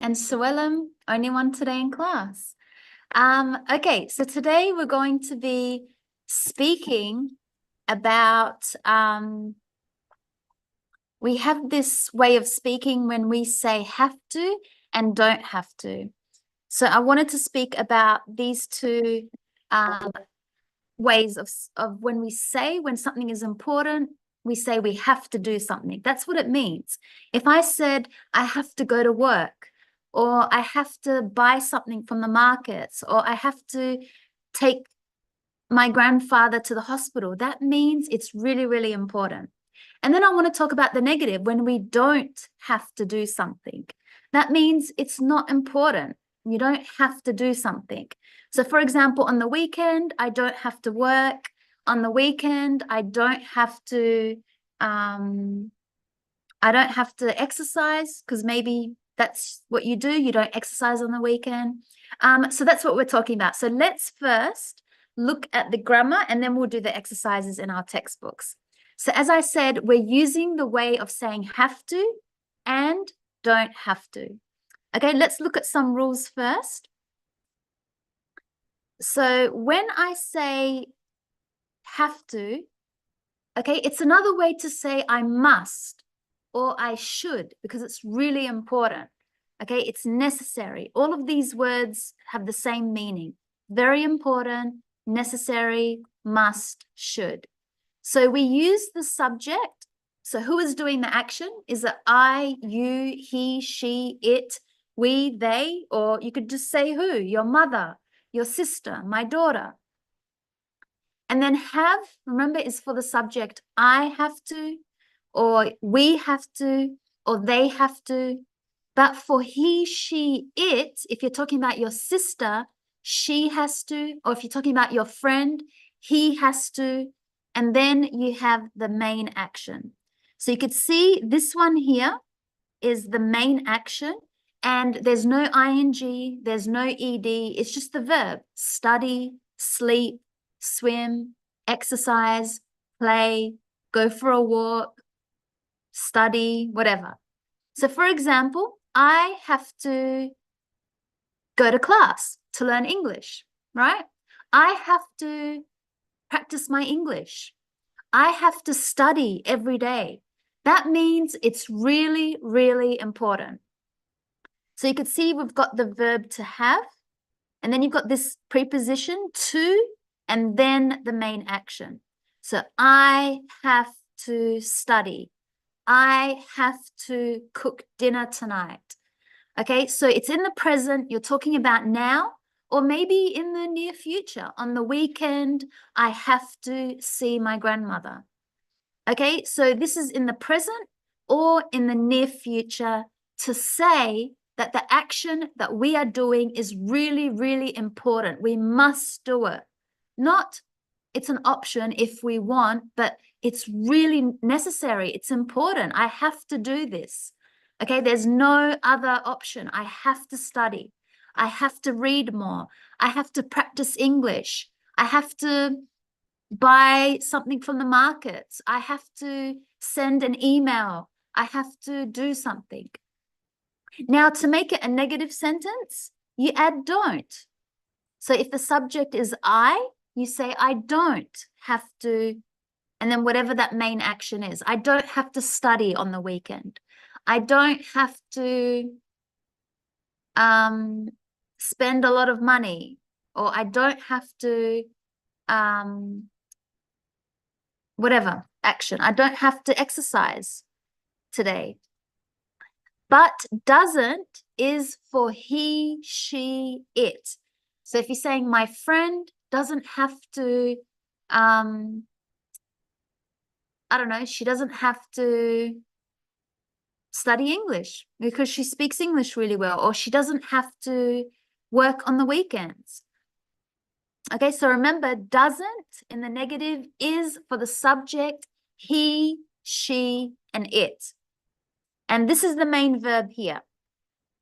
and Suellem, only one today in class. Okay, so today we're going to be speaking about, we have this way of speaking when we say have to and don't have to. So I wanted to speak about these two ways of when we say when something is important, we say we have to do something. That's what it means. If I said I have to go to work, or I have to buy something from the markets, or I have to take my grandfather to the hospital, that means it's really, really important. And then I want to talk about the negative when we don't have to do something. That means it's not important. You don't have to do something. So for example, on the weekend, I don't have to work. On the weekend, I don't have to exercise, because maybe that's what you do. You don't exercise on the weekend. So that's what we're talking about. So let's first look at the grammar, and then we'll do the exercises in our textbooks. So as I said, we're using the way of saying have to and don't have to. Okay, let's look at some rules first. So when I say have to, okay, it's another way to say I must or I should, because it's really important. Okay, it's necessary. All of these words have the same meaning. Very important, necessary, must, should. So we use the subject. So who is doing the action? Is it I, you, he, she, it, we, they, or you could just say who? Your mother, your sister, my daughter. And then have, remember, is for the subject I have to, or we have to, or they have to. But for he, she, it, if you're talking about your sister, she has to, or if you're talking about your friend, he has to. And then you have the main action. So you could see this one here is the main action, and there's no ing, there's no ed, it's just the verb: study, sleep, swim, exercise, play, go for a walk, study, whatever. So for example, I have to go to class to learn English, right? I have to practice my English. I have to study every day. That means it's really, really important. So you can see we've got the verb to have, and then you've got this preposition to, and then the main action. So I have to study. I have to cook dinner tonight. Okay, so it's in the present. You're talking about now, or maybe in the near future. On the weekend, I have to see my grandmother. Okay, so this is in the present or in the near future to say that the action that we are doing is really, really important. We must do it. Not it's an option if we want, but it's really necessary. It's important. I have to do this. Okay, there's no other option. I have to study. I have to read more. I have to practice English. I have to buy something from the markets. I have to send an email. I have to do something. Now, to make it a negative sentence, you add don't. So if the subject is I, you say I don't have to, and then whatever that main action is. I don't have to study on the weekend. I don't have to spend a lot of money, or I don't have to whatever action. I don't have to exercise today. But doesn't is for he, she, it. So if you're saying my friend doesn't have to, I don't know, she doesn't have to study English because she speaks English really well, or she doesn't have to work on the weekends. Okay, so remember, doesn't in the negative is for the subject, he, she, and it. And this is the main verb here.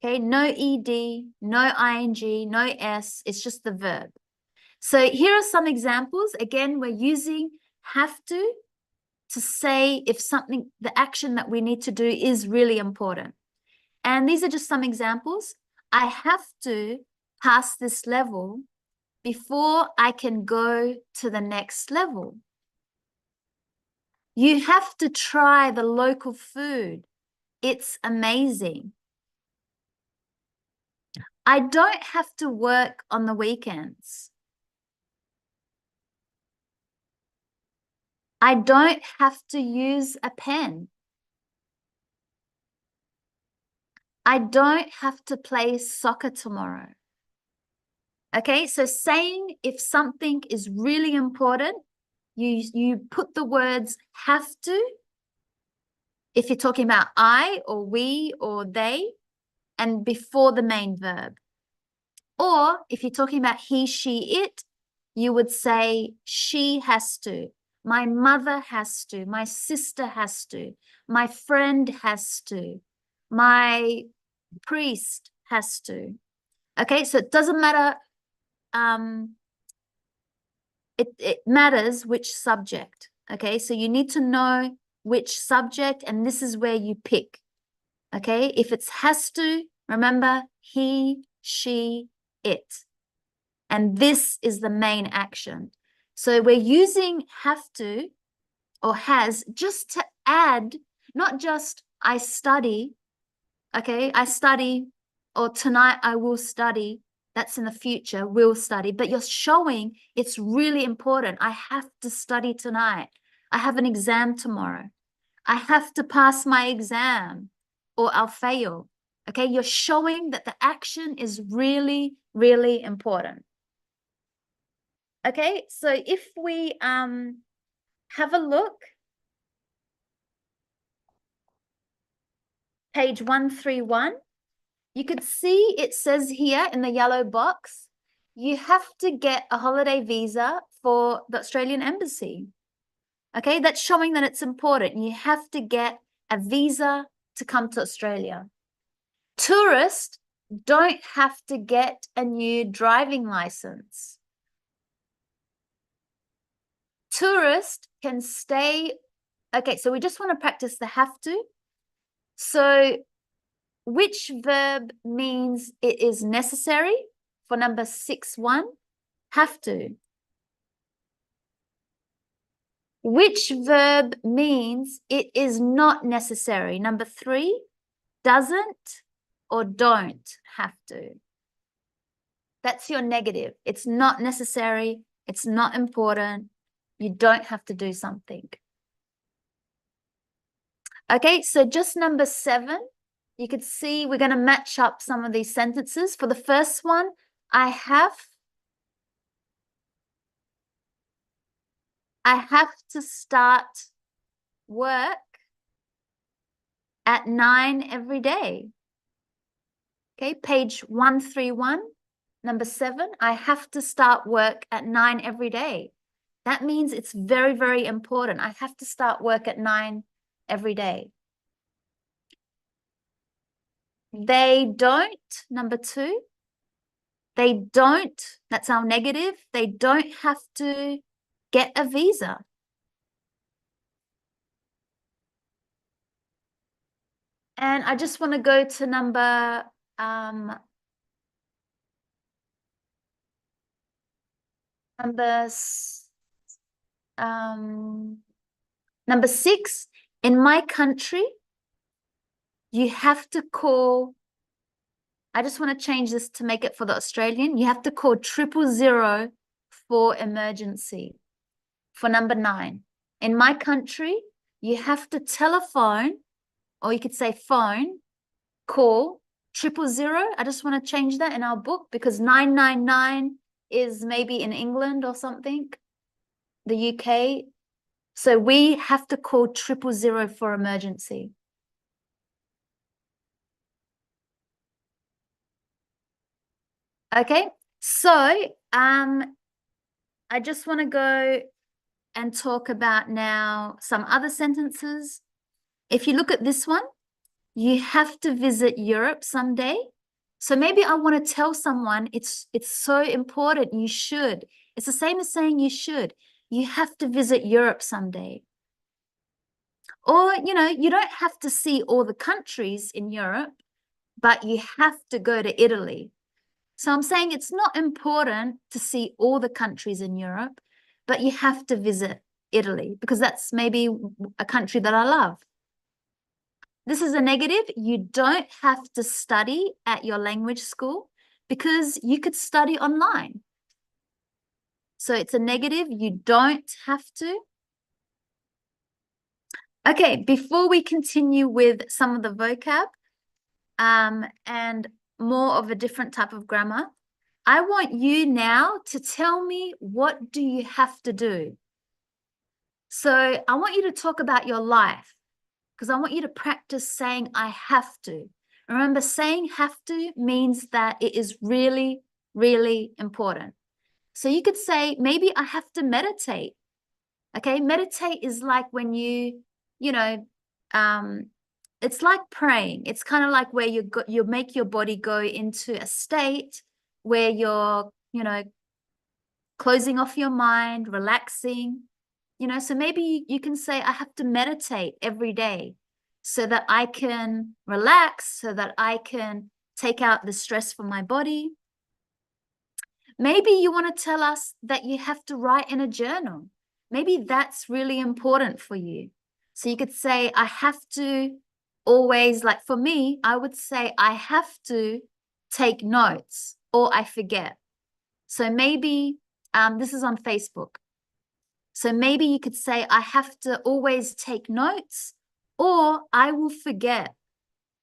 Okay, no ed, no ing, no s, it's just the verb. So here are some examples. Again, we're using have to say if something, the action that we need to do is really important. And these are just some examples. I have to pass this level before I can go to the next level. You have to try the local food. It's amazing. I don't have to work on the weekends. I don't have to use a pen. I don't have to play soccer tomorrow. Okay, so saying if something is really important, you put the words have to, if you're talking about I or we or they, and before the main verb. Or if you're talking about he, she, it, you would say she has to, my mother has to, my sister has to, my friend has to, my priest has to. Okay, so it doesn't matter. It matters which subject. Okay, so you need to know which subject, and this is where you pick. Okay, if it's has to, remember he, she, it. And this is the main action. So we're using have to or has just to add, not just I study, okay, I study, or tonight I will study. That's in the future, will study, but you're showing it's really important. I have to study tonight. I have an exam tomorrow. I have to pass my exam or I'll fail. Okay, you're showing that the action is really, really important. Okay, so if we have a look, page 131, you could see it says here in the yellow box, you have to get a holiday visa for the Australian Embassy. Okay, that's showing that it's important. You have to get a visa to come to Australia. Tourists don't have to get a new driving license. Tourists can stay. Okay, so we just want to practice the have to. So which verb means it is necessary for number 6-1? Have to. Which verb means it is not necessary? Number 3, doesn't or don't have to. That's your negative. It's not necessary. It's not important. You don't have to do something. Okay, so just number 7, you could see we're going to match up some of these sentences. For the first one, I have to start work at 9 every day. Okay, page 131, number 7, I have to start work at 9 every day. That means it's very, very important. I have to start work at 9 every day. They don't, number 2. They don't, that's our negative. They don't have to get a visa. And I just want to go to number number 6. In my country, you have to call, I just want to change this to make it for the Australian. You have to call 000 for emergency. For number 9, in my country, you have to telephone, or you could say phone, call 000. I just want to change that in our book because 999 is maybe in England or something, the UK. So we have to call 000 for emergency. Okay, so I just want to go and talk about now some other sentences. If you look at this one, you have to visit Europe someday. So maybe I want to tell someone it's so important, you should. It's the same as saying you should. You have to visit Europe someday. Or, you know, you don't have to see all the countries in Europe, but you have to go to Italy. So I'm saying it's not important to see all the countries in Europe, but you have to visit Italy because that's maybe a country that I love. This is a negative. You don't have to study at your language school because you could study online. So it's a negative. You don't have to. Okay, before we continue with some of the vocab and more of a different type of grammar, I want you now to tell me, what do you have to do? So I want you to talk about your life because I want you to practice saying I have to. Remember, saying have to means that it is really, really important. So you could say, maybe I have to meditate. Okay, meditate is like when you know, it's like praying. It's kind of like where you make your body go into a state where you're, closing off your mind, relaxing, so maybe you can say, I have to meditate every day so that I can relax, so that I can take out the stress from my body. Maybe you want to tell us that you have to write in a journal. Maybe that's really important for you. So you could say, I have to always, like for me, I would say, I have to take notes or I forget. So maybe this is on Facebook. So maybe you could say, I have to always take notes or I will forget.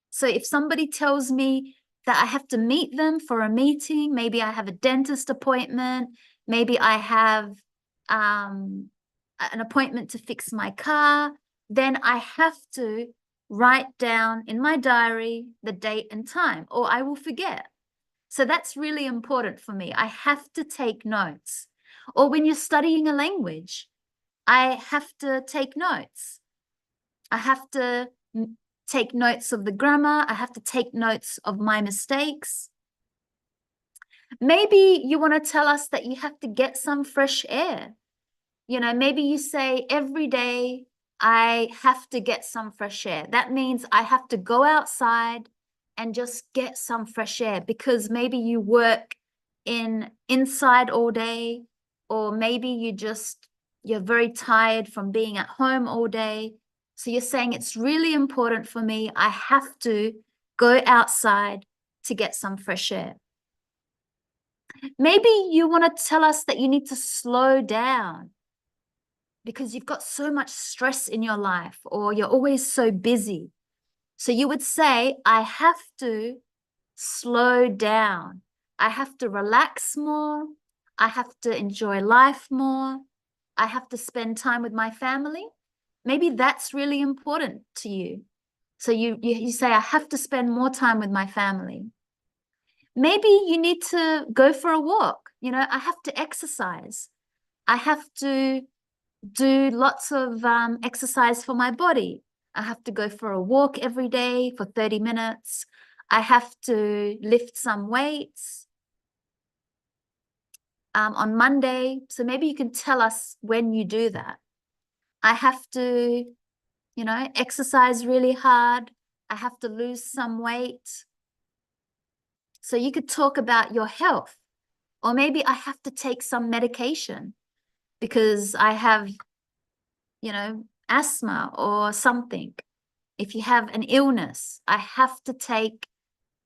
So if somebody tells me that I have to meet them for a meeting, maybe I have a dentist appointment, maybe I have an appointment to fix my car, then I have to write down in my diary the date and time, or I will forget. So that's really important for me. I have to take notes. Or when you're studying a language, I have to take notes. I have to take notes of the grammar. I have to take notes of my mistakes. Maybe you want to tell us that you have to get some fresh air. Maybe you say every day I have to get some fresh air. That means I have to go outside and just get some fresh air because maybe you work inside all day, or maybe you're very tired from being at home all day. So you're saying it's really important for me. I have to go outside to get some fresh air. Maybe you want to tell us that you need to slow down because you've got so much stress in your life, or you're always so busy. So you would say, I have to slow down. I have to relax more. I have to enjoy life more. I have to spend time with my family. Maybe that's really important to you. So you say, I have to spend more time with my family. Maybe you need to go for a walk. I have to exercise. I have to do lots of exercise for my body. I have to go for a walk every day for 30 minutes. I have to lift some weights on Monday. So maybe you can tell us when you do that. I have to, exercise really hard. I have to lose some weight. So you could talk about your health. Or maybe I have to take some medication because I have, asthma or something. If you have an illness, I have to take,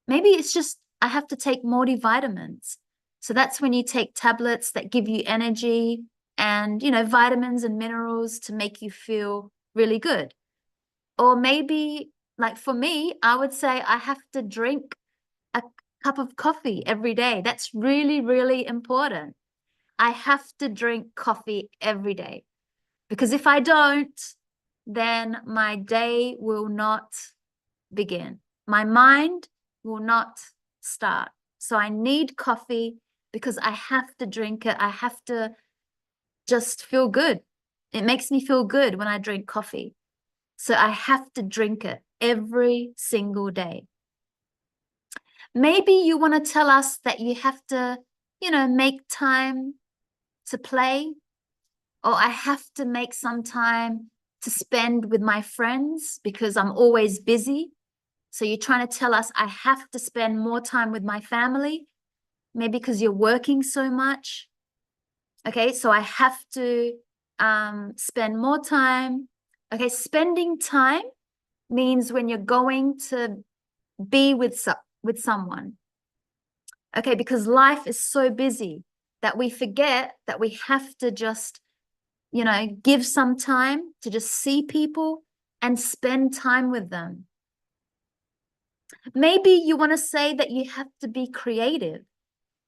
maybe it's just, I have to take multivitamins. So that's when you take tablets that give you energy and, vitamins and minerals to make you feel really good. Or maybe, like for me, I would say I have to drink a cup of coffee every day. That's really, really important. I have to drink coffee every day because if I don't, then my day will not begin. My mind will not start. So I need coffee because I have to drink it. I have to just feel good. It makes me feel good when I drink coffee. So I have to drink it every single day. Maybe you want to tell us that you have to, make time to play, or I have to make some time to spend with my friends because I'm always busy. So you're trying to tell us I have to spend more time with my family, maybe because you're working so much. Okay, so I have to spend more time. Okay, spending time means when you're going to be with someone. Okay, because life is so busy that we forget that we have to just, give some time to just see people and spend time with them. Maybe you want to say that you have to be creative.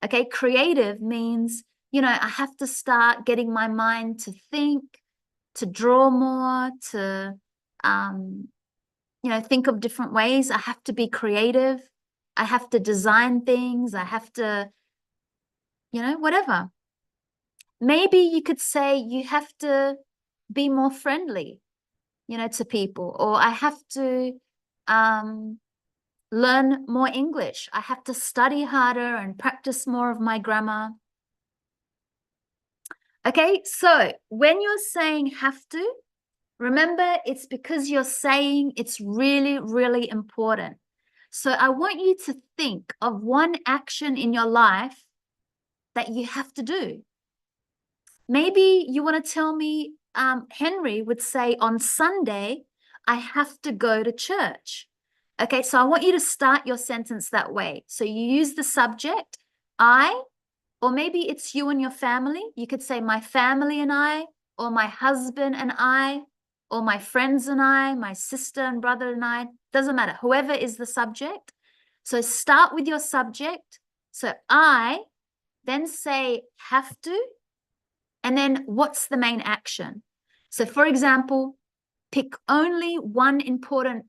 Okay, creative means, I have to start getting my mind to think, to draw more, to, think of different ways. I have to be creative. I have to design things. I have to, whatever. Maybe you could say you have to be more friendly, to people, or I have to learn more English. I have to study harder and practice more of my grammar. Okay, so when you're saying have to, remember it's because you're saying it's really, really important. So I want you to think of one action in your life that you have to do. Maybe you want to tell me, Henry would say on Sunday, I have to go to church. Okay, so I want you to start your sentence that way. So you use the subject, I, or maybe it's you and your family. You could say my family and I, or my husband and I, or my friends and I, my sister and brother and I. Doesn't matter, whoever is the subject. So start with your subject. So I, then say have to, and then what's the main action? So for example, pick only one important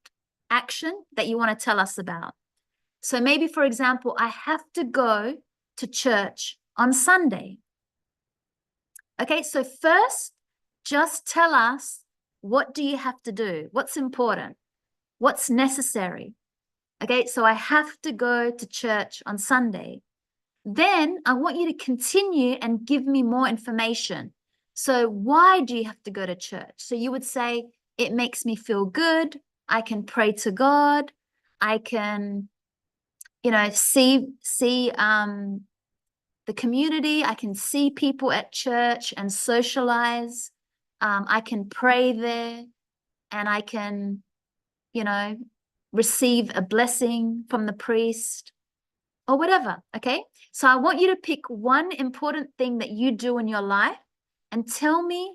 action that you want to tell us about. So maybe, for example, I have to go to church on Sunday. Okay, so first, just tell us, what do you have to do? What's important? What's necessary? Okay, so I have to go to church on Sunday. Then I want you to continue and give me more information. So why do you have to go to church? So you would say, it makes me feel good. I can pray to God. I can, see the community. I can see people at church and socialize. I can pray there, and I can, receive a blessing from the priest or whatever. Okay, so I want you to pick one important thing that you do in your life and tell me,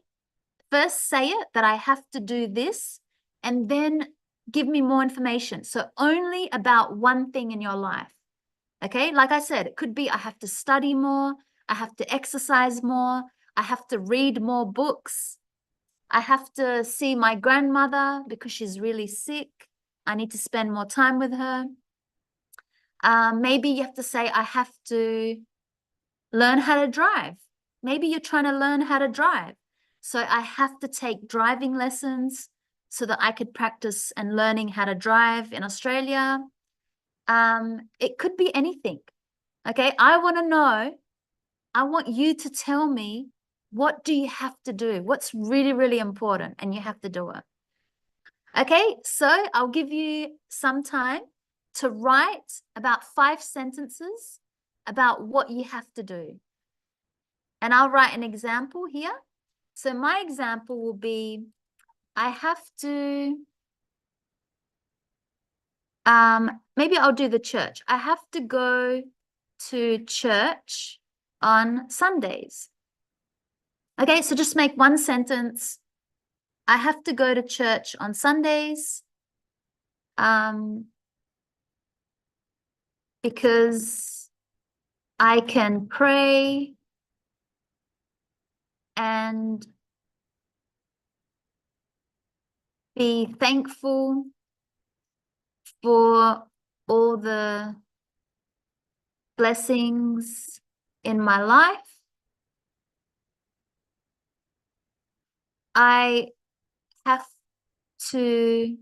first say it, that I have to do this, and then give me more information. So only about one thing in your life. Okay, like I said, it could be I have to study more, I have to exercise more, I have to read more books, I have to see my grandmother because she's really sick. I need to spend more time with her. Maybe you have to say, I have to learn how to drive. Maybe you're trying to learn how to drive. So I have to take driving lessons so that I could practice and learning how to drive in Australia. It could be anything. Okay, I want to know, I want you to tell me, what do you have to do? What's really, really important, and you have to do it. Okay, so I'll give you some time to write about 5 sentences about what you have to do. And I'll write an example here. So my example will be, I have to, maybe I'll do the church. I have to go to church on Sundays. Okay, so just make one sentence. I have to go to church on Sundays because I can pray and be thankful for all the blessings in my life. I have to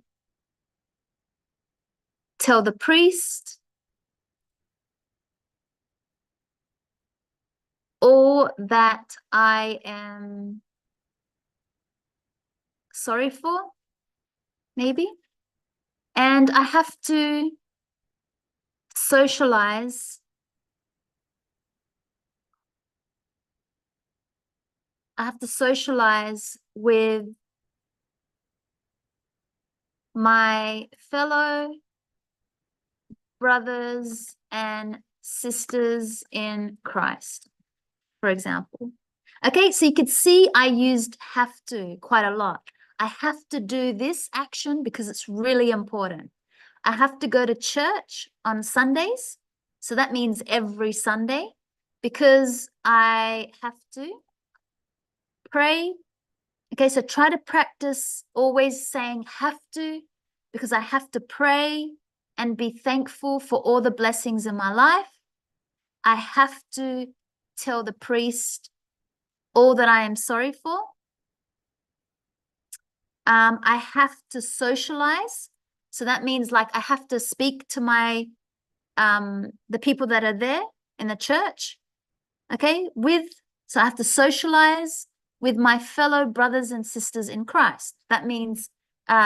tell the priest all that I am sorry for, maybe. And I have to socialize. I have to socialize with my fellow brothers and sisters in Christ, for example. Okay, so you could see I used have to quite a lot. I have to do this action because it's really important. I have to go to church on Sundays. So that means every Sunday because I have to pray. Okay, so try to practice always saying have to because I have to pray and be thankful for all the blessings in my life. I have to tell the priest all that I am sorry for. I have to socialize. So that means like I have to speak to my the people that are there in the church. Okay, so I have to socialize with my fellow brothers and sisters in Christ. That means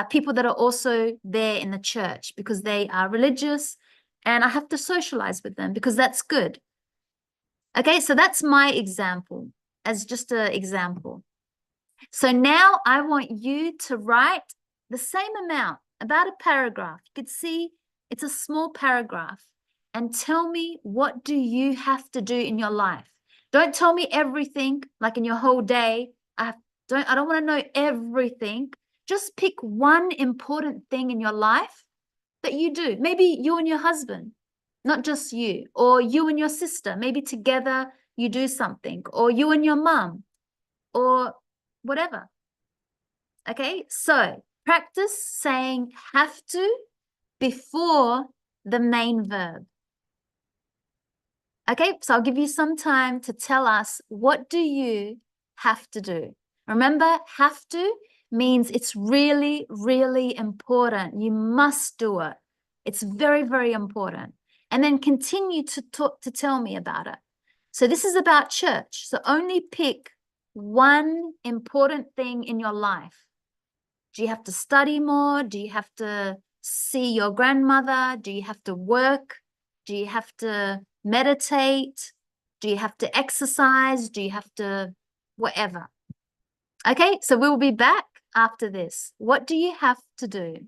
people that are also there in the church because they are religious, and I have to socialize with them because that's good. Okay, so that's my example as just an example. So now I want you to write the same amount, about a paragraph. You could see it's a small paragraph, and tell me what do you have to do in your life. Don't tell me everything, like in your whole day. I don't want to know everything. Just pick one important thing in your life that you do. Maybe you and your husband, not just you, or you and your sister. Maybe together you do something, or you and your mom, or whatever. Okay, so practice saying have to before the main verb. Okay, so I'll give you some time to tell us, what do you have to do? Remember, have to means it's really, really important. You must do it. It's very, very important. And then continue to talk, to tell me about it. So this is about church. So only pick one important thing in your life. Do you have to study more? Do you have to see your grandmother? Do you have to work? Do you have to meditate? Do you have to exercise? Do you have to whatever? Okay, so we'll be back after this. What do you have to do?